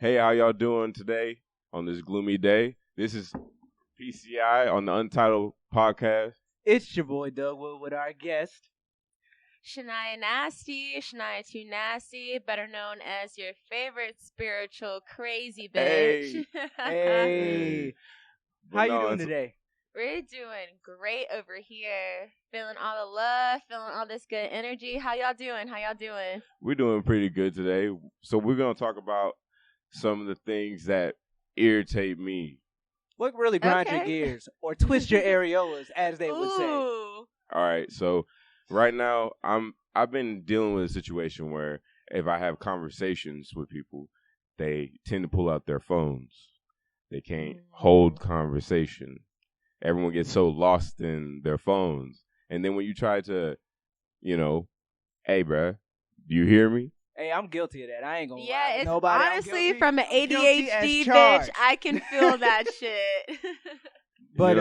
Hey, how y'all doing today on this gloomy day? This is PCI on the Untitled Podcast. It's your boy Dougwood with our guest. Shania Nasty, Shania Too Nasty, better known as your favorite spiritual crazy bitch. Hey. How you doing today? We're doing great over here. Feeling all the love, feeling all this good energy. How y'all doing? We're doing pretty good today. So we're going to talk about some of the things that irritate me. What really grinds your gears or twist your areolas, as they would say? Ooh. All right. So right now, I've been dealing with a situation where if I have conversations with people, they tend to pull out their phones. They can't hold conversation. Everyone gets so lost in their phones. And then when you try to, hey, bruh, do you hear me? Hey, I'm guilty of that. I ain't gonna lie. Yeah, it's Nobody, honestly from an ADHD bitch, I can feel that shit. But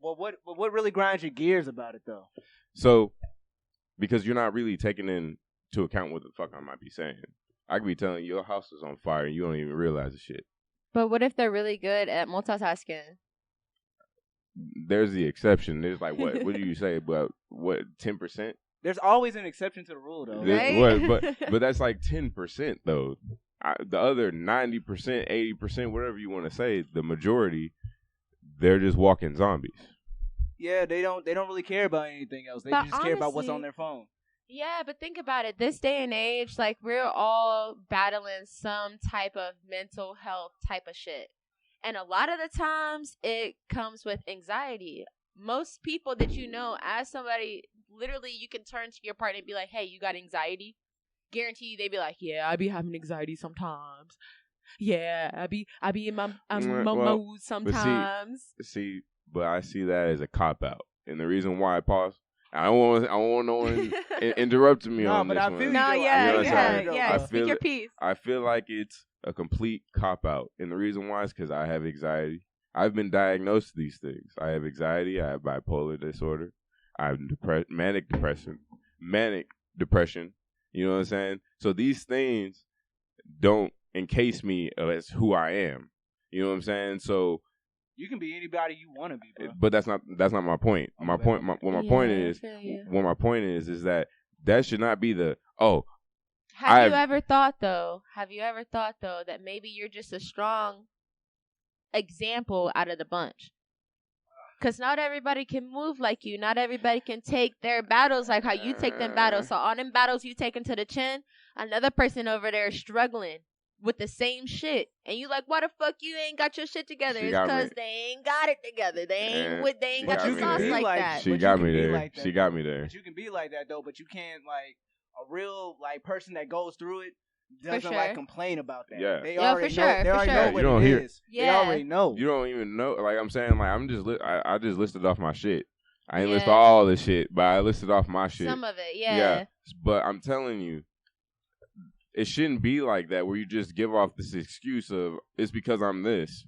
what really grinds your gears about it though? So, because you're not really taking into account what the fuck I might be saying. I could be telling you your house is on fire and you don't even realize the shit. But what if they're really good at multitasking? There's the exception. There's like what do you say about 10%? There's always an exception to the rule though. Right? But that's like 10% though. The other 90%, 80%, whatever you want to say, the majority, they're just walking zombies. Yeah, they don't really care about anything else. They just care about what's on their phone. Yeah, but think about it. This day and age, like, we're all battling some type of mental health type of shit. And a lot of the times, it comes with anxiety. Most people that you know, as somebody, literally, you can turn to your partner and be like, hey, you got anxiety? Guarantee you, they be like, yeah, I be having anxiety sometimes. Yeah, I be in my mood sometimes. But I see that as a cop-out. And the reason why I pause, I don't want no one interrupting me on this one. Speak your piece. I feel like it's a complete cop-out. And the reason why is because I have anxiety. I've been diagnosed with these things. I have anxiety. I have bipolar disorder. I have manic depression. You know what I'm saying? So these things don't encase me as who I am. You know what I'm saying? So you can be anybody you want to be, bro. But that's not my point. My point is that should not be the Have you ever thought though that maybe you're just a strong example out of the bunch? Because not everybody can move like you. Not everybody can take their battles like how you take them battles. So on them battles you take them to the chin, another person over there is struggling with the same shit. And you like, why the fuck you ain't got your shit together? It's because they ain't got it together. They ain't got your sauce like that. She got me there. She got me there. But you can be like that though, but you can't like a real like person that goes through it doesn't like complain about that. Yeah. They already know what it is. Yeah. They already know. You don't even know. Like I'm saying, like I just listed off my shit. I ain't listed all the shit, but I listed off my shit. Some of it, yeah. But I'm telling you, it shouldn't be like that where you just give off this excuse of it's because I'm this.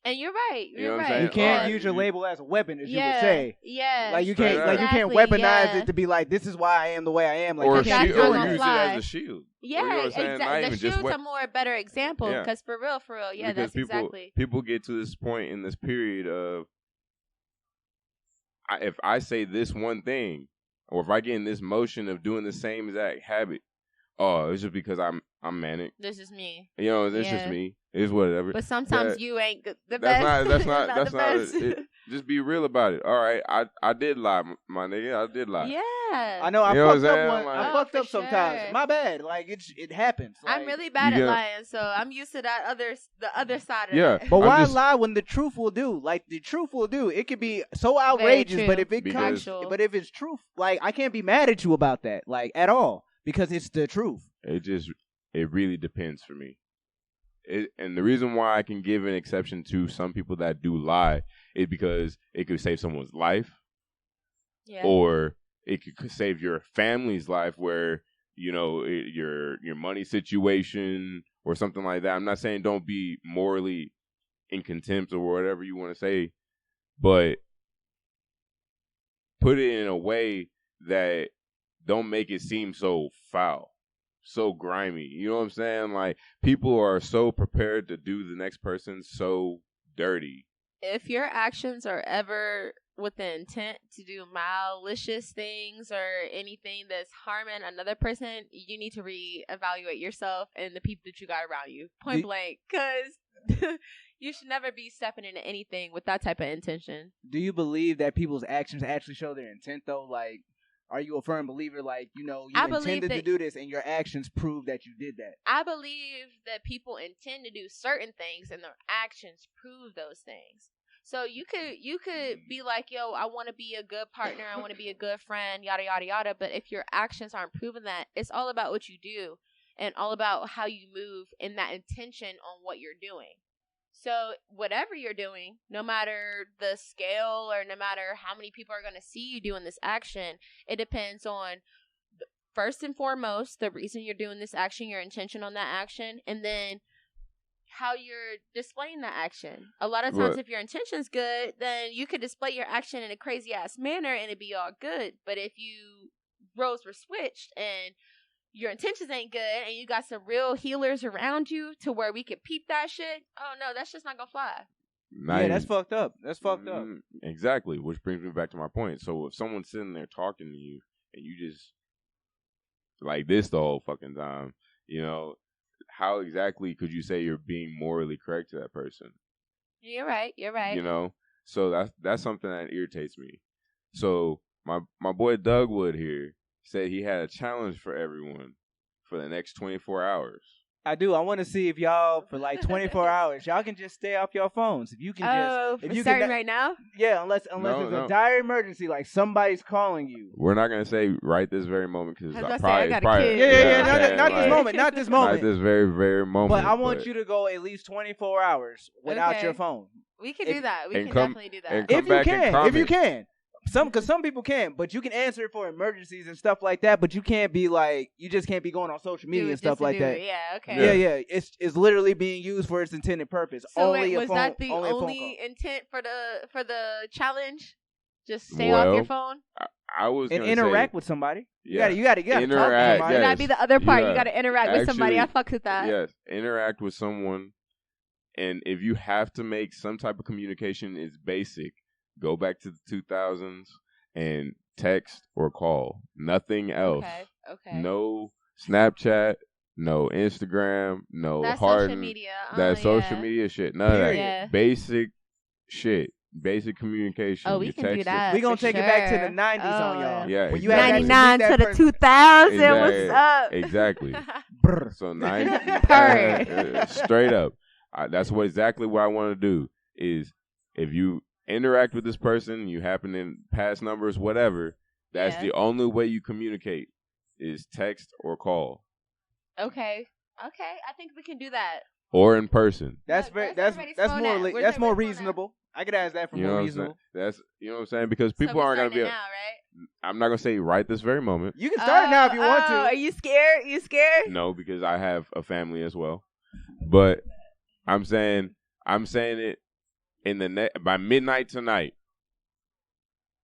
And you're right. You're right. You can't use your label as a weapon, as you would say. Yeah. Like you can't weaponize it to be like, this is why I am the way I am. Like, or use it as a shield. Yeah, exactly. The shield's a more better example because for real, yeah, because that's exactly. People get to this point in this period of, if I say this one thing, or if I get in this motion of doing the same exact habit, it's just because I'm manic. This is me. This is me. It's whatever. But sometimes you ain't the best. That's not. Just be real about it. All right, I did lie, my nigga. I did lie. Yeah. I know. I fucked up. I fucked up sometimes. My bad. Like it happens. Like, I'm really bad at lying, so I'm used to the other side of it. Yeah. But why lie when the truth will do? Like the truth will do. It could be so outrageous, but if it's truth, like I can't be mad at you about that, like at all, because it's the truth. It really depends for me. And the reason why I can give an exception to some people that do lie is because it could save someone's life, or it could save your family's life, where your money situation or something like that. I'm not saying don't be morally in contempt or whatever you want to say, but put it in a way that don't make it seem so foul. so grimy. You know what I'm saying? Like, people are so prepared to do the next person so dirty. If your actions are ever with the intent to do malicious things or anything that's harming another person, you need to reevaluate yourself and the people that you got around you. Point blank. Because you should never be stepping into anything with that type of intention. Do you believe that people's actions actually show their intent, though? Like, are you a firm believer, like, you intended to do this and your actions prove that you did that? I believe that people intend to do certain things and their actions prove those things. So you could be like, yo, I want to be a good partner, I want to be a good friend, yada, yada, yada. But if your actions aren't proving that, it's all about what you do and all about how you move and that intention on what you're doing. So whatever you're doing, no matter the scale or no matter how many people are going to see you doing this action, it depends on, first and foremost, the reason you're doing this action, your intention on that action, and then how you're displaying that action. A lot of times, if your intention's good, then you could display your action in a crazy-ass manner and it'd be all good. But if you roles were switched and your intentions ain't good and you got some real healers around you to where we could peep that shit, oh no, that's just not gonna fly. That's fucked up. That's fucked up. Exactly, which brings me back to my point. So if someone's sitting there talking to you and you just like this the whole fucking time, how exactly could you say you're being morally correct to that person? You're right. So that's something that irritates me. So my boy Doug Wood here said he had a challenge for everyone for the next 24 hours. I do. I want to see if y'all, for like 24 hours, y'all can just stay off your phones. If you can right now? Yeah, unless it's a dire emergency, like somebody's calling you. We're not going to say right this very moment because I got a kid. Yeah. Not this moment. Not this moment. Not this very, very moment. But I want you to go at least 24 hours without your phone. We can do that. We can definitely do that. If you can. Because some people can, but you can answer it for emergencies and stuff like that. But you can't be like, you just can't be going on social media and stuff like that. Yeah, okay. Yeah. It's literally being used for its intended purpose. So was that the only intent for the challenge? Just stay off your phone. I was and interact with somebody. Yeah. You gotta interact. Talk to somebody. That'd be the other part. You gotta interact with somebody. I fuck with that. Yes, interact with someone, and if you have to make some type of communication, it's basic. Go back to the 2000s and text or call. Nothing else. Okay. No Snapchat, no Instagram, no That's Harden. social media. That's social media shit. None of that. Yeah. Basic shit. Basic communication. We can do that. We're going to take it back to the 90s on y'all. Yeah. When you 99 to the 2000s. What's up? Exactly. So 90. Straight up. That's exactly what I want to do is if you interact with this person, you happen in past numbers, whatever, that's the only way you communicate is text or call. Okay. I think we can do that. Or in person. That's more reasonable. I could ask that for more reasonable. That's you know what I'm saying? Because people aren't gonna be now, right? I'm not gonna say right this very moment. You can start now if you want to. Are you scared? No, because I have a family as well. But I'm saying it by midnight tonight.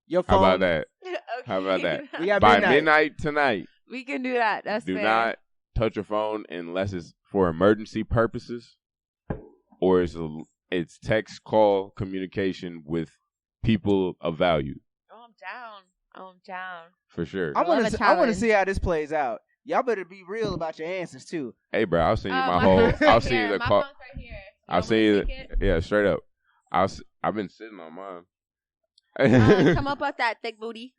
Your phone. How about that? Okay. How about that? We got by midnight tonight. We can do that. That's do fair. not touch your phone unless it's for emergency purposes, or it's text, call, communication with people of value. Oh, I'm down. For sure. I want to see how this plays out. Y'all better be real about your answers too. Hey, bro, I'll send you my whole. I'll send you the call. My phone's right here. I'll send you yeah, straight up. I've been sitting on mine. Come up with that thick booty.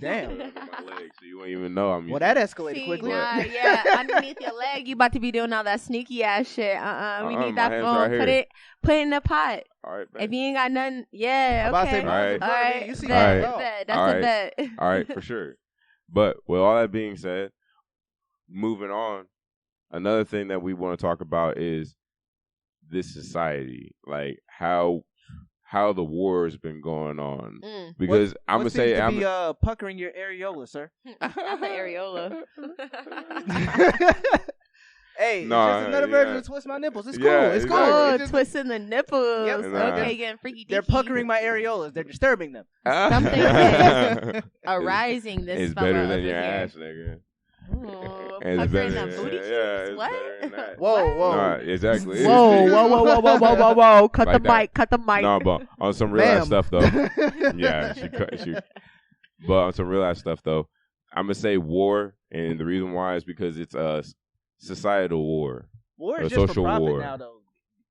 Damn. My leg, so you won't even know I'm. Well, that escalated quickly. Underneath your leg, you about to be doing all that sneaky ass shit. We need that phone. Right put it in the pot. All right, if you ain't got nothing, okay. All right. You see bet. That's a bet. All right, for sure. But with all that being said, moving on, another thing that we want to talk about is this society, like how the war has been going on. Because I'm gonna say I'm puckering your areola, sir. Not the areola. Hey, no, it's just another version of twist my nipples. It's cool. It's cool. Oh, twisting the nipples. Yep. Okay, getting freaky. They're puckering my areolas. They're disturbing them. Something is arising this It's better than your ass, nigga. Ooh, Fuck her in the booty cheeks? What? Whoa. Nah, exactly. Whoa. Cut like the mic. No, but on some real ass stuff, though. Yeah, but on some real ass stuff, though, I'm going to say war. And the reason why is because it's a societal war. War is just for profit now, though.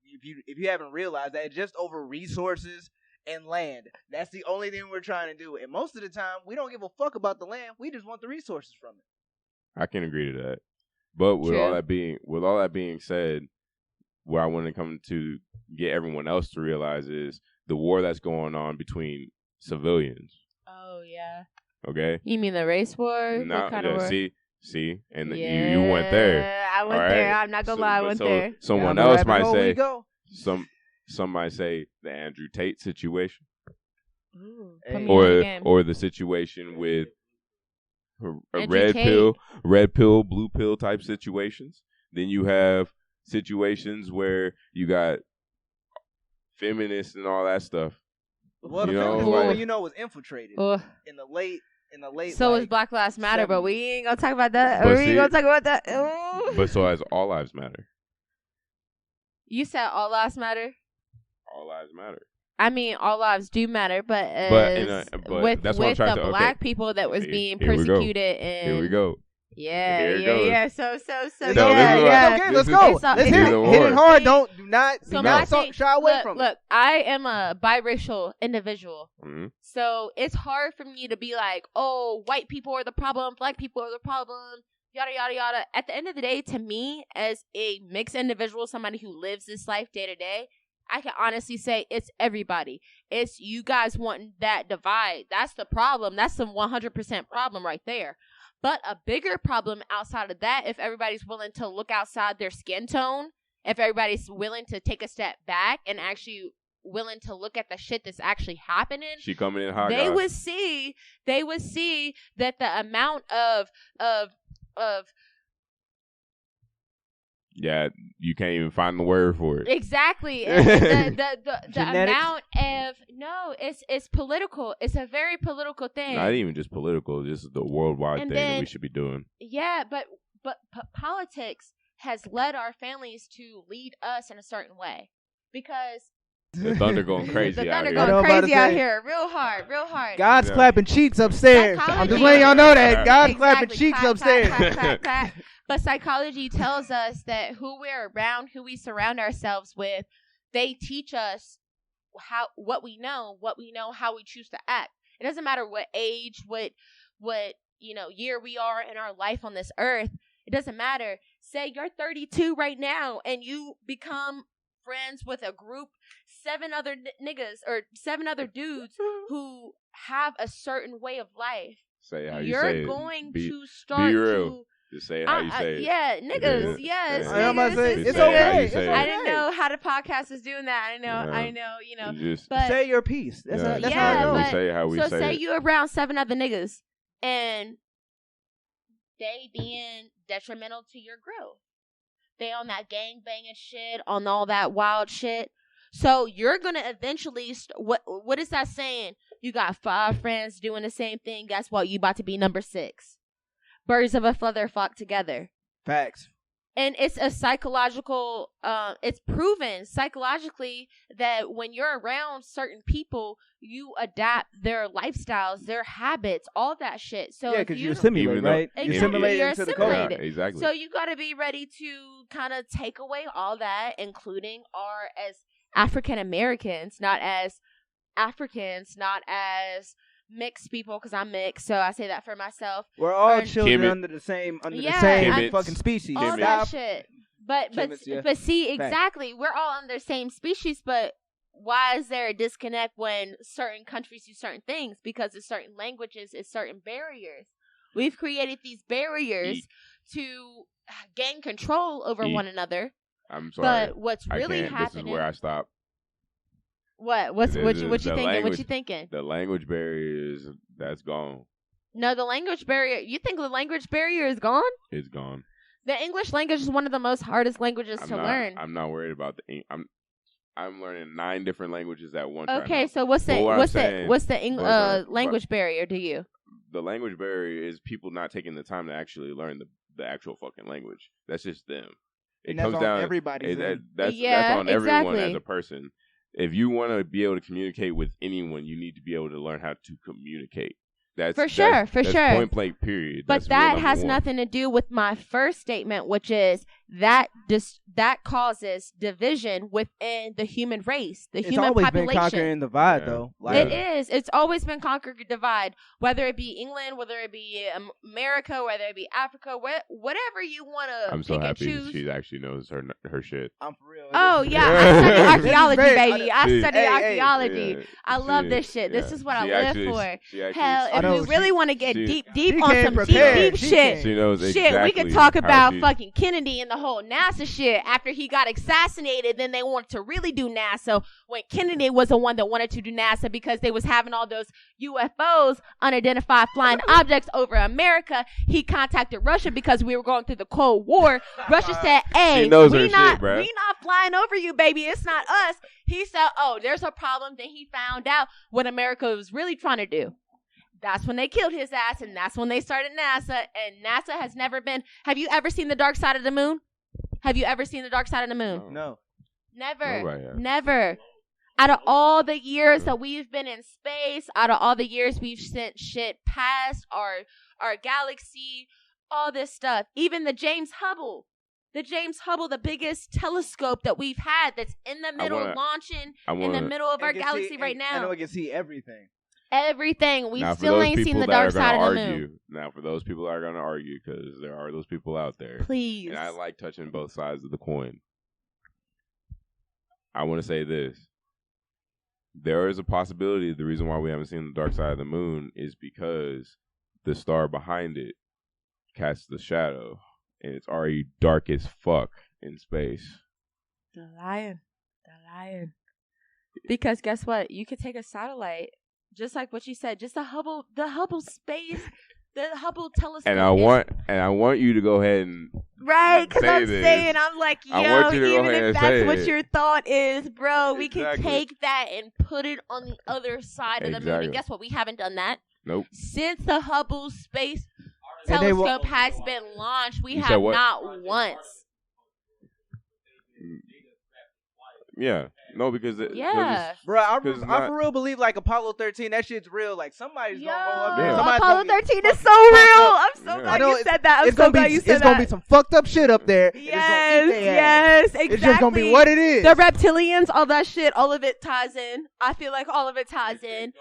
If you haven't realized that, it's just over resources and land. That's the only thing we're trying to do. And most of the time, we don't give a fuck about the land. We just want the resources from it. I can agree to that. But with all that being said, what I want to come to get everyone else to realize is the war that's going on between civilians. Oh yeah. Okay. You mean the race war? No, what kind of war? See, and you went there. I went there. I'm not gonna lie, I went there. Someone else might say some might say the Andrew Tate situation, or the situation with a red pill, blue pill type situations. Then you have situations where you got feminists and all that stuff. Well, the feminist movement, was infiltrated in the late. So is Black Lives Matter, but we ain't gonna talk about that. We ain't gonna talk about that. But so has All Lives Matter. You said All Lives Matter? All lives matter. I mean, all lives do matter, but with the black people that was being persecuted and here we go. Yeah. So let's go. Let's hit it hard. Do not shy away from it. Look, I am a biracial individual, mm-hmm. so it's hard for me to be like, oh, white people are the problem, black people are the problem, yada yada yada. At the end of the day, to me, as a mixed individual, somebody who lives this life day to day, I can honestly say it's everybody. It's you guys wanting that divide. That's the problem. That's the 100% problem right there. But a bigger problem outside of that, if everybody's willing to look outside their skin tone, if everybody's willing to take a step back and actually willing to look at the shit that's actually happening, she coming in hot. They would see that the amount of yeah, you can't even find the word for it. Exactly. the amount of it's political. It's a very political thing. Not even just political. This is the worldwide thing that we should be doing. Yeah, but politics has led our families to lead us in a certain way because the thunder going crazy out here. Out here, real hard. God's clapping cheeks upstairs. I'm just letting y'all know that God's clapping cheeks upstairs. Clap. But psychology tells us that who we're around, who we surround ourselves with, they teach us what we know, how we choose to act. It doesn't matter what age, what year we are in our life on this earth. It doesn't matter. Say you're 32 right now and you become friends with a group, 7 other niggas or 7 other dudes who have a certain way of life. Say how you say it. You're going to start be real. To just say it how you say it. Yeah, niggas. Yes. I'm about to say it's okay. I didn't know how the podcast was doing that. I know. Just but say your piece. That's how we say it. How we say it. So say you around 7 other niggas and they being detrimental to your growth. They on that gang banging shit, on all that wild shit. So you're gonna eventually. What is that saying? You got 5 friends doing the same thing. Guess what? You about to be number 6. Birds of a feather flock together. Facts. And it's a psychological. It's proven psychologically that when you're around certain people, you adapt their lifestyles, their habits, all that shit. So because you assimilate, right? Exactly. You assimilate into the culture. Yeah, exactly. So you got to be ready to kind of take away all that, including as African Americans, not as Africans, not as mixed people, because I'm mixed, so I say that for myself. We're all children under the same fucking species. All that shit. But see, exactly, Facts. We're all under the same species, but why is there a disconnect when certain countries do certain things? Because of certain languages, it's certain barriers. We've created these barriers to gain control over one another. I'm sorry. But what's really happening... This is where I stop. What you thinking? What you thinking? The language barrier that's gone. No, the language barrier. You think the language barrier is gone? It's gone. The English language is one of the most hardest languages to learn. I'm not worried about I'm learning 9 different languages at one time. Okay, so what's the language barrier to you? The language barrier is people not taking the time to actually learn the actual fucking language. That's just them. It comes down to everybody's. That's on everyone as a person. If you want to be able to communicate with anyone, you need to be able to learn how to communicate. That's for sure. Point blank, period. But that has nothing to do with my first statement, which is that causes division within the human race, the human population. It's always been conquer and divide, though. It is. It's always been conquer and divide. Whether it be England, whether it be America, whether it be Africa, whatever you want to. I'm so happy she actually knows her shit. I'm for real. Oh yeah, I study archaeology, baby. I study archaeology. Yeah, I love this shit. This is what I live for. Hell, if we really want to get deep on some deep shit, she knows exactly. Shit, we could talk about fucking Kennedy and the whole NASA shit. After he got assassinated, then they wanted to really do NASA when Kennedy was the one that wanted to do NASA because they was having all those UFOs, unidentified flying objects over America. He contacted Russia because we were going through the Cold War. Russia said, "Hey, we not flying over you, baby. It's not us." He said, "Oh, there's a problem." Then he found out what America was really trying to do. That's when they killed his ass, and that's when they started NASA. And NASA has never been. Have you ever seen the dark side of the moon? Have you ever seen the dark side of the moon? No. Never. Never. Out of all the years that we've been in space, out of all the years we've sent shit past our galaxy, all this stuff, even the James Hubble, the biggest telescope that we've had that's in the middle, launching in the middle of our galaxy right now. I know it can see everything. Everything. We still ain't seen the dark side of the moon. Now, for those people that are going to argue, because there are those people out there. Please. And I like touching both sides of the coin. I want to say this. There is a possibility the reason why we haven't seen the dark side of the moon is because the star behind it casts the shadow. And it's already dark as fuck in space. The lion. Because guess what? You could take a satellite. Just like what you said, just the Hubble space, the Hubble telescope. And I want you to go ahead and right, because I'm like, yo, even if that's what your thought is, bro, we can take that and put it on the other side of the moon. And guess what? We haven't done that. Nope. Since the Hubble space telescope has been launched, we have not once. Yeah. No, because bro, I for real believe like Apollo 13. That shit's real. Like somebody's gonna go up there. Apollo 13 is so real. I'm so glad you said that. I'm so glad you said that. It's gonna be some fucked up shit up there. Yes, exactly. It's just gonna be what it is. The reptilians, all that shit, all of it ties in. I feel like all of it ties in.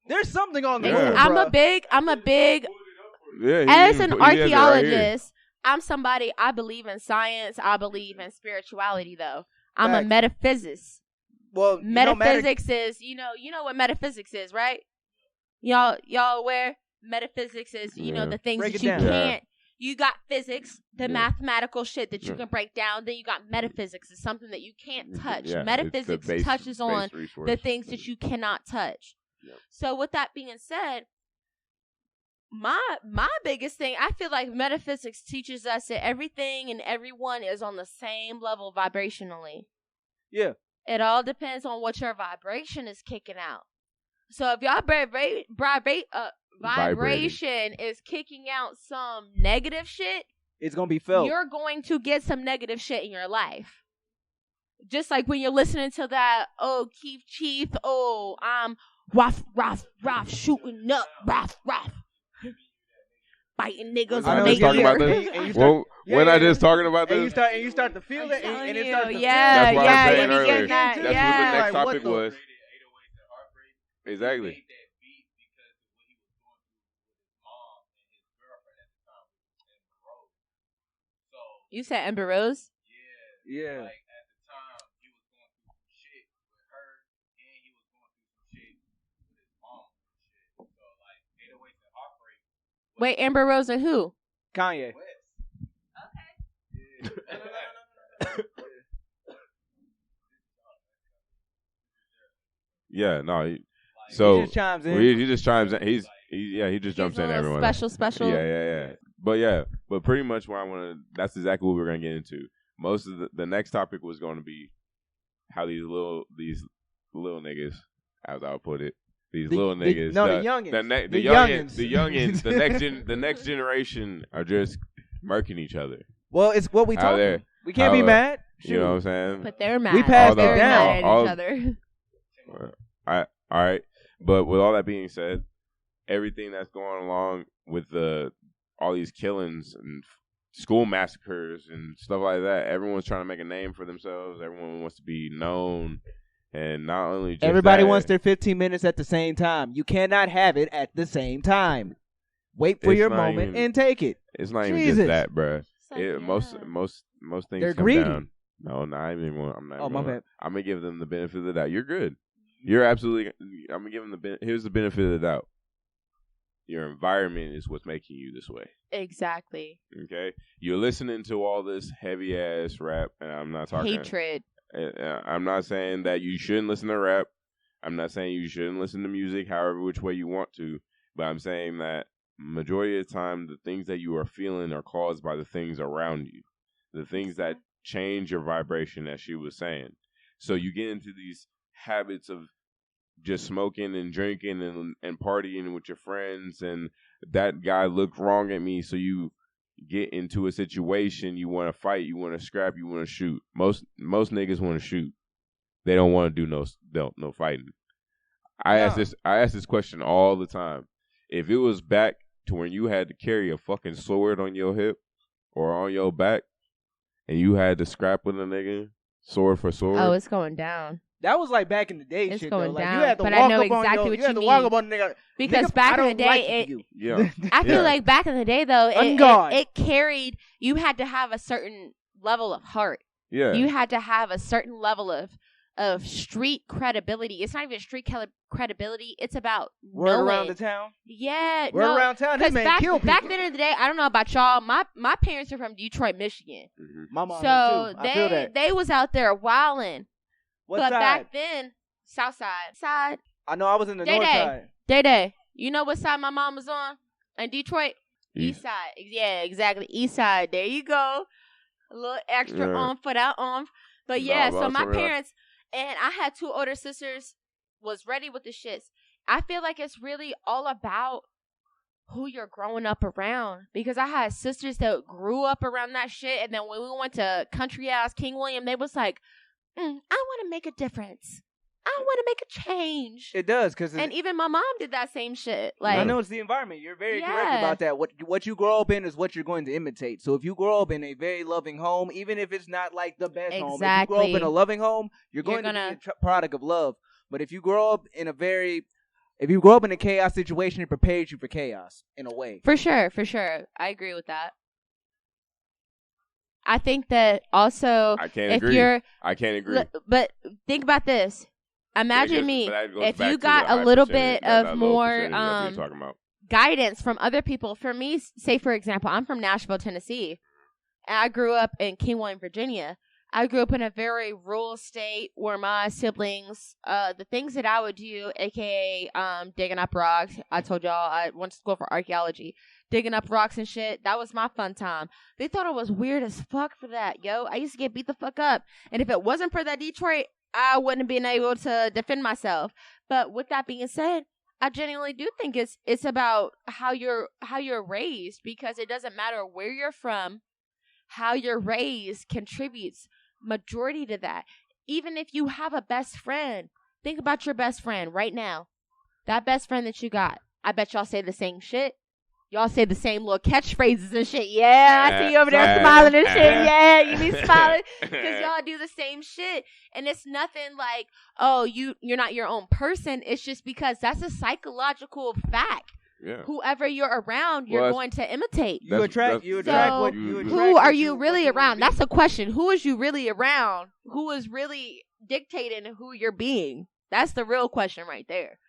There's something on the moon. I'm a big. As an archaeologist. I'm somebody, I believe in science. I believe in spirituality, though. I'm a metaphysicist. Well, metaphysics is, you know what metaphysics is, right? Y'all aware? Metaphysics is, the things that you can't. You got physics, the mathematical shit that you can break down. Then you got metaphysics. It's something that you can't touch. Metaphysics touches on the things that you cannot touch. Yep. So with that being said, my biggest thing, I feel like metaphysics teaches us that everything and everyone is on the same level vibrationally. Yeah. It all depends on what your vibration is kicking out. So if y'all vibration is kicking out some negative shit, it's going to be felt. You're going to get some negative shit in your life. Just like when you're listening to that, Keith Chief, I'm rough, shooting up, rough. Biting niggas on their talking about this. We're not just talking about this. And you start to feel it, and it starts to that's what I'm saying earlier. That's what the next topic was. Exactly. You said Amber Rose? Yeah. Wait, Amber Rose and who? Kanye. Okay. Yeah, no. He just chimes in. He just chimes in. He just jumps in everyone. Special. Yeah. But pretty much what I want to. That's exactly what we're gonna get into. Most of the next topic was going to be how these little niggas, as I'll put it, These little niggas. The youngins. The youngins. The next generation are just murking each other. Well, it's what we told them. We can't be mad. Shoot. You know what I'm saying? But they're mad. We passed it down at each other. All right. But with all that being said, everything that's going along with all these killings and school massacres and stuff like that, everyone's trying to make a name for themselves. Everyone wants to be known. And not only just everybody wants their 15 minutes at the same time. You cannot have it at the same time. Wait for your moment and take it. It's not even just that, bro. Most things they're come greedy. Down. No, I'm not. My bad. I'm gonna give them the benefit of the doubt. You're good. You're absolutely. I'm gonna give them here's the benefit of the doubt. Your environment is what's making you this way. Exactly. Okay, you're listening to all this heavy ass rap, and I'm not talking hatred. I'm not saying that you shouldn't listen to rap. I'm not saying you shouldn't listen to music, however which way you want to. But I'm saying that majority of the time, the things that you are feeling are caused by the things around you, the things that change your vibration, as she was saying. So you get into these habits of just smoking and drinking and partying with your friends, and that guy looked wrong at me, so you get into a situation, you want to fight, you want to scrap, you want to shoot. Most niggas want to shoot. They don't want to do no fighting. I ask this question all the time. If it was back to when you had to carry a fucking sword on your hip or on your back, and you had to scrap with a nigga, sword for sword. Oh, it's going down. That was like back in the day. It's shit, going though. Like, down. You had to but walk I know up exactly on what you had you to mean. walk up on the nigga. Because nigga, back in the day, I feel like back in the day though, it carried. You had to have a certain level of heart. Yeah. You had to have a certain level of street credibility. It's not even street credibility. It's about word knowing. around the town. Yeah, word around town. This man kill people. Back then in the day, I don't know about y'all. My parents are from Detroit, Michigan. Mm-hmm. My mom so too. I feel that. They was out there wilding. What but side? Back then, south side. I know I was in the north side. Day. You know what side my mom was on? In Detroit? East side. Yeah, exactly. East side. There you go. A little extra oomph for that oomph. But yeah, so my parents, and I had 2 older sisters, was ready with the shits. I feel like it's really all about who you're growing up around. Because I had sisters that grew up around that shit, and then when we went to country ass King William, they was like, I want to make a difference. I want to make a change. It does, and even my mom did that same shit. Like, I know it's the environment. You're very correct about that. What you grow up in is what you're going to imitate. So if you grow up in a very loving home, even if it's not like the best home, if you grow up in a loving home, you're going to be a product of love. But if you grow up in a chaos situation, it prepares you for chaos in a way. For sure. I agree with that. I think that also I can't agree. But think about this. Imagine me if you got a little bit of more guidance from other people. For me, say for example, I'm from Nashville, Tennessee, and I grew up in King William, Virginia. I grew up in a very rural state where my siblings, the things that I would do, aka digging up rocks. I told y'all I went to school for archaeology. Digging up rocks and shit. That was my fun time. They thought I was weird as fuck for that, yo. I used to get beat the fuck up. And if it wasn't for that Detroit, I wouldn't have been able to defend myself. But with that being said, I genuinely do think it's about how you're raised, because it doesn't matter where you're from, how you're raised contributes majority to that. Even if you have a best friend, think about your best friend right now. That best friend that you got, I bet y'all say the same shit. Y'all say the same little catchphrases and shit. Yeah, I see you over there smiling and shit. Yeah, you be smiling because y'all do the same shit. And it's nothing like, oh, you're not your own person. It's just because that's a psychological fact. Yeah. Whoever you're around, you're going to imitate. You attract what you attract. Who are you really around? That's a question. Who is you really around? Who is really dictating who you're being? That's the real question right there.